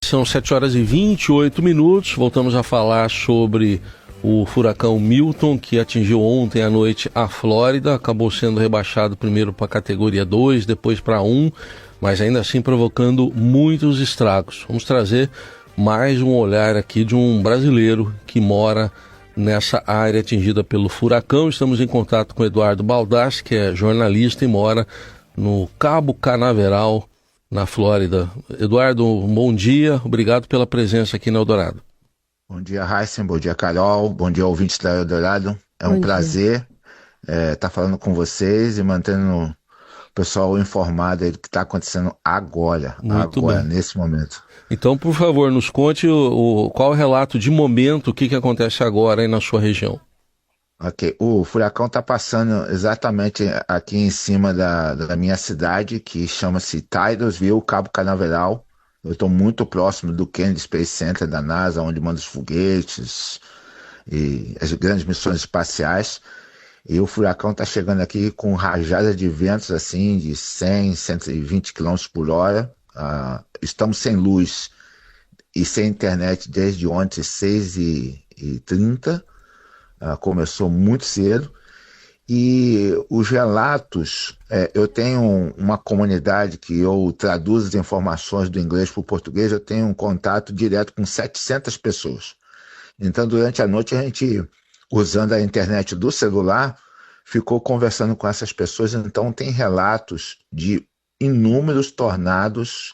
São 7h28. Voltamos a falar sobre o furacão Milton, que atingiu ontem à noite a Flórida. Acabou sendo rebaixado primeiro para a categoria 2, depois para 1, mas ainda assim provocando muitos estragos. Vamos trazer mais um olhar aqui de um brasileiro que mora nessa área atingida pelo furacão. Estamos em contato com Eduardo Baldassi, que é jornalista e mora no Cabo Canaveral, na Flórida. Eduardo, bom dia, obrigado pela presença aqui no Eldorado. Bom dia, Heisen, bom dia, Carol, bom dia, ouvintes da Eldorado. É um prazer estar falando com vocês e mantendo o pessoal informado aí do que está acontecendo agora, nesse momento. Então, por favor, nos conte qual é o relato de momento, o que acontece agora aí na sua região. Ok, o furacão está passando exatamente aqui em cima da minha cidade, que chama-se Titusville, Cabo Canaveral. Eu estou muito próximo do Kennedy Space Center da NASA, onde manda os foguetes e as grandes missões espaciais. E o furacão está chegando aqui com rajadas de ventos assim, de 100, 120 km por hora. Estamos sem luz e sem internet desde ontem, 6h30. Começou muito cedo, e os relatos, eu tenho uma comunidade que eu traduzo as informações do inglês para o português, eu tenho um contato direto com 700 pessoas. Então, durante a noite, a gente, usando a internet do celular, ficou conversando com essas pessoas. Então, tem relatos de inúmeros tornados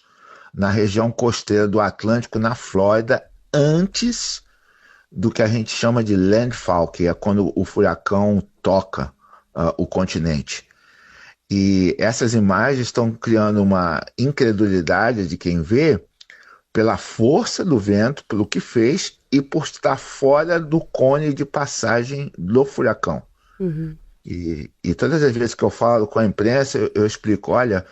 na região costeira do Atlântico, na Flórida, antes do que a gente chama de landfall, que é quando o furacão toca o continente. E essas imagens estão criando uma incredulidade de quem vê pela força do vento, pelo que fez e por estar fora do cone de passagem do furacão. Uhum. E todas as vezes que eu falo com a imprensa, eu explico, olha,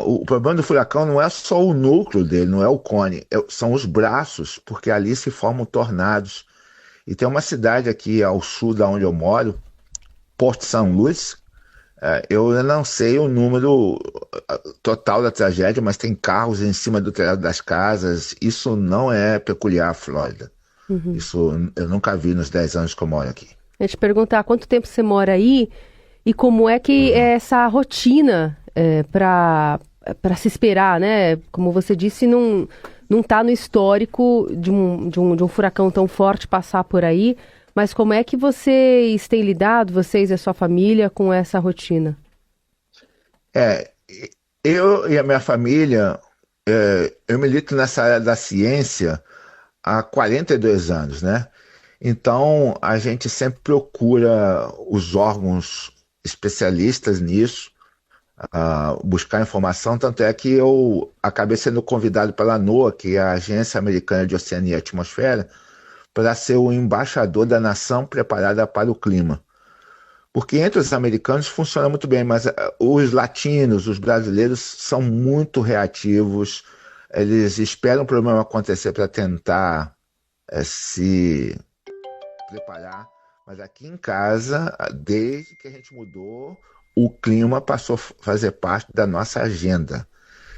o problema do furacão não é só o núcleo dele, não é o cone, são os braços, porque ali se formam tornados. E tem uma cidade aqui ao sul da onde eu moro, Port St. Louis. Eu não sei o número total da tragédia, mas tem carros em cima do telhado das casas. Isso não é peculiar à Flórida. Uhum. Isso eu nunca vi nos 10 anos que eu moro aqui. Eu ia te perguntar há quanto tempo você mora aí e como é que é essa rotina para se esperar, né? Como você disse, não está no histórico de um furacão tão forte passar por aí, mas como é que vocês têm lidado, vocês e a sua família, com essa rotina? Eu e a minha família, eu milito nessa área da ciência há 42 anos, né? Então, a gente sempre procura os órgãos especialistas nisso, buscar informação, tanto é que eu acabei sendo convidado pela NOAA, que é a Agência Americana de Oceania e Atmosfera, para ser o embaixador da nação preparada para o clima. Porque entre os americanos funciona muito bem, mas os latinos, os brasileiros, são muito reativos, eles esperam o problema acontecer para tentar se preparar, mas aqui em casa, desde que a gente mudou, o clima passou a fazer parte da nossa agenda.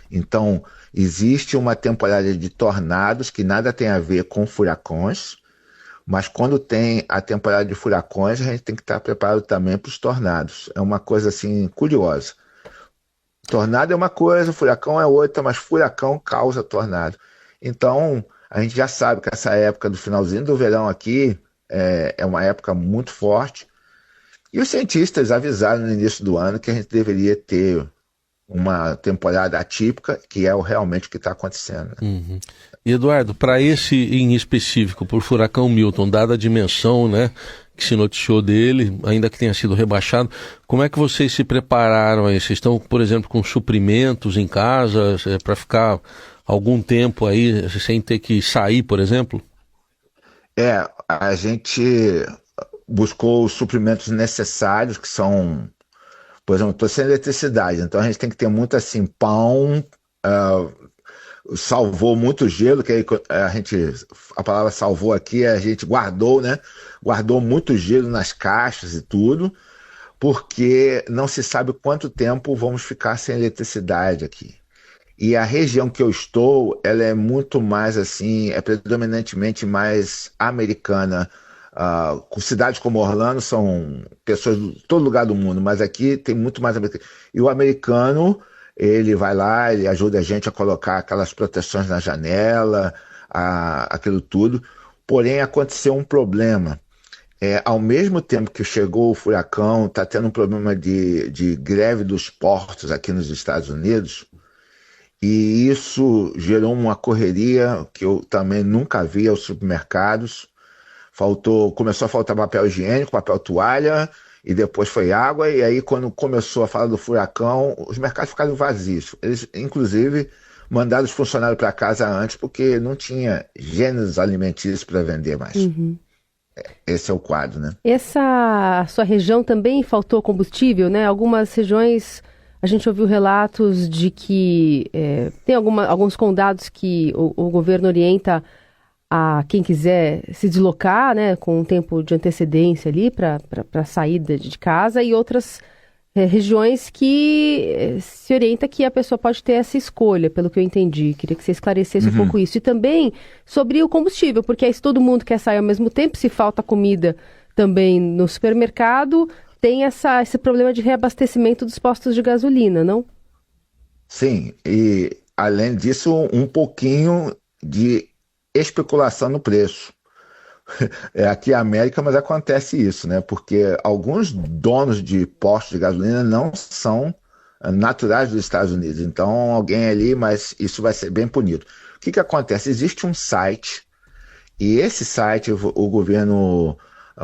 Então, existe uma temporada de tornados que nada tem a ver com furacões, mas quando tem a temporada de furacões, a gente tem que estar preparado também para os tornados. É uma coisa assim curiosa. Tornado é uma coisa, furacão é outra, mas furacão causa tornado. Então, a gente já sabe que essa época do finalzinho do verão aqui é uma época muito forte. E os cientistas avisaram no início do ano que a gente deveria ter uma temporada atípica, que é realmente o que está acontecendo. Uhum. E Eduardo, para esse em específico, por furacão Milton, dada a dimensão, né, que se noticiou dele, ainda que tenha sido rebaixado, como é que vocês se prepararam aí? Vocês estão, por exemplo, com suprimentos em casa para ficar algum tempo aí sem ter que sair, por exemplo? A gente buscou os suprimentos necessários, que são, por exemplo, estou sem eletricidade, então a gente tem que ter muito assim, pão, salvou muito gelo, que aí a palavra salvou aqui, a gente guardou, né? Guardou muito gelo nas caixas e tudo, porque não se sabe quanto tempo vamos ficar sem eletricidade aqui. E a região que eu estou, ela é muito mais assim, é predominantemente mais americana. Com cidades como Orlando são pessoas de todo lugar do mundo, mas aqui tem muito mais americano. E o americano, ele vai lá, ele ajuda a gente a colocar aquelas proteções na janela, aquilo tudo. Porém, aconteceu um problema. Ao mesmo tempo que chegou o furacão, está tendo um problema de greve dos portos aqui nos Estados Unidos, e isso gerou uma correria que eu também nunca vi aos supermercados. Começou a faltar papel higiênico, papel toalha, e depois foi água, e aí quando começou a falar do furacão, os mercados ficaram vazios. Eles, inclusive, mandaram os funcionários para casa antes, porque não tinha gêneros alimentícios para vender mais. Esse é o quadro, né? Essa sua região também faltou combustível, né? Algumas regiões, a gente ouviu relatos de que tem alguns condados que o governo orienta a quem quiser se deslocar, né, com um tempo de antecedência ali para sair de casa, e outras regiões que se orienta que a pessoa pode ter essa escolha, pelo que eu entendi. Queria que você esclarecesse um pouco isso. E também sobre o combustível, porque aí se todo mundo quer sair ao mesmo tempo, se falta comida também no supermercado, tem esse problema de reabastecimento dos postos de gasolina, não? Sim, e além disso, um pouquinho de especulação no preço. Aqui é a América, mas acontece isso, né? Porque alguns donos de postos de gasolina não são naturais dos Estados Unidos. Então, alguém ali, mas isso vai ser bem punido. O que acontece? Existe um site, e esse site o governo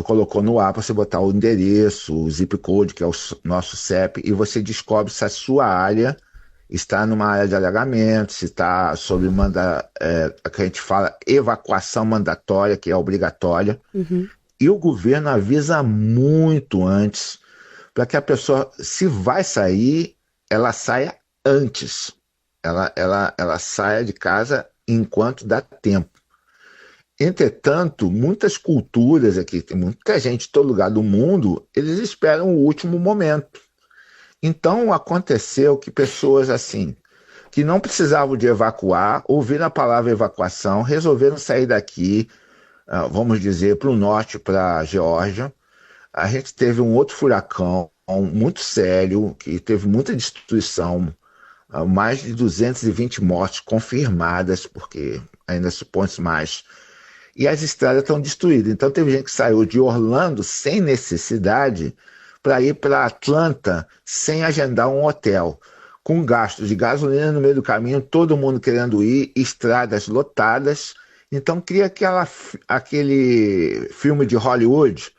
colocou no ar para você botar o endereço, o zip code, que é o nosso CEP, e você descobre se a sua área está numa área de alagamento, se está sob a que a gente fala evacuação mandatória, que é obrigatória. E o governo avisa muito antes, para que a pessoa, se vai sair, ela saia antes. Ela saia de casa enquanto dá tempo. Entretanto, muitas culturas aqui, tem muita gente de todo lugar do mundo, eles esperam o último momento. Então aconteceu que pessoas assim, que não precisavam de evacuar, ouviram a palavra evacuação, resolveram sair daqui, vamos dizer, para o norte, para a Geórgia. A gente teve um outro furacão muito sério, que teve muita destruição, mais de 220 mortes confirmadas, porque ainda supõe-se mais. E as estradas estão destruídas. Então teve gente que saiu de Orlando sem necessidade para ir para Atlanta sem agendar um hotel, com gastos de gasolina no meio do caminho, todo mundo querendo ir, estradas lotadas. Então cria aquele filme de Hollywood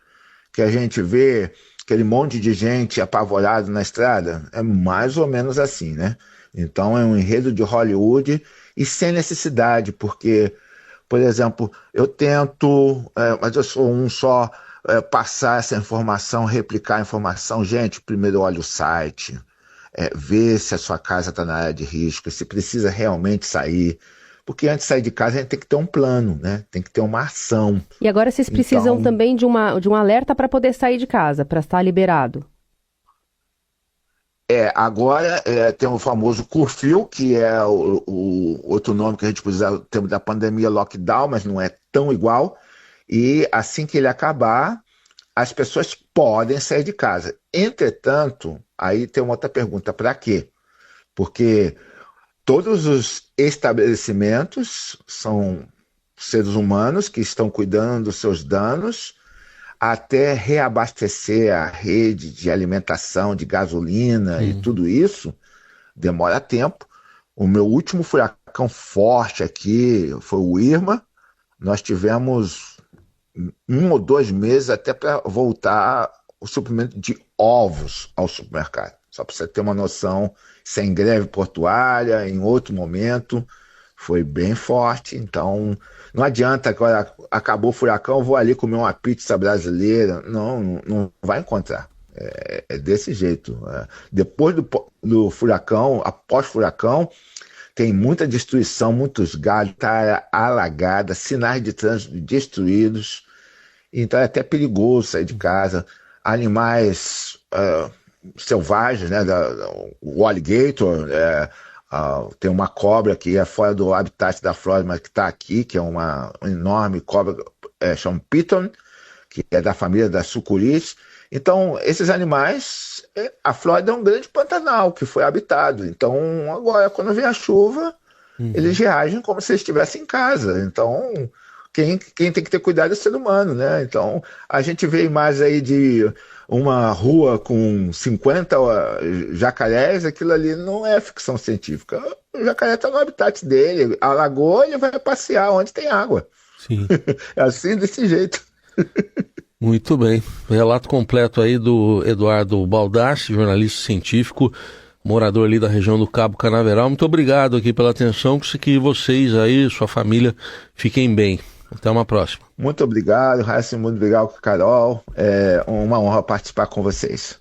que a gente vê, aquele monte de gente apavorado na estrada. É mais ou menos assim, né? Então é um enredo de Hollywood e sem necessidade, porque, por exemplo, eu tento, mas eu sou um só, passar essa informação, replicar a informação. Gente, primeiro olha o site, vê se a sua casa está na área de risco, se precisa realmente sair, porque antes de sair de casa a gente tem que ter um plano, né? Tem que ter uma ação. E agora vocês precisam também de um alerta para poder sair de casa, para estar liberado. Agora tem o famoso curfew, que é o outro nome que a gente pôs no tempo da pandemia, lockdown, mas não é tão igual. E assim que ele acabar, as pessoas podem sair de casa. Entretanto, aí tem uma outra pergunta: para quê? Porque todos os estabelecimentos são seres humanos que estão cuidando dos seus danos, até reabastecer a rede de alimentação, de gasolina e tudo isso, demora tempo. O meu último furacão forte aqui foi o Irma. Nós tivemos 1 ou 2 meses até para voltar o suprimento de ovos ao supermercado. Só para você ter uma noção, sem greve portuária, em outro momento, foi bem forte. Então, não adianta agora, acabou o furacão, vou ali comer uma pizza brasileira. Não vai encontrar. É desse jeito. Depois do furacão, após o furacão, tem muita destruição, muitos galhos, área alagada, sinais de trânsito destruídos. Então é até perigoso sair de casa. Animais selvagens, né? O alligator, Tem uma cobra que é fora do habitat da Flórida, mas que está aqui, que é uma enorme cobra, chama Piton, que é da família das sucuris. Então, esses animais, a Flórida é um grande Pantanal que foi habitado. Então, agora, quando vem a chuva, eles reagem como se eles estivessem em casa. Então, quem tem que ter cuidado é o ser humano, né? Então, a gente vê imagens aí de uma rua com 50 jacarés, aquilo ali não é ficção científica. O jacaré está no habitat dele, alagou, ele vai passear onde tem água. Sim. É assim, desse jeito. Muito bem. Relato completo aí do Eduardo Baldassi, jornalista científico, morador ali da região do Cabo Canaveral. Muito obrigado aqui pela atenção, que vocês aí, sua família, fiquem bem. Até uma próxima. Muito obrigado, Raíssa, muito obrigado, Carol. É uma honra participar com vocês.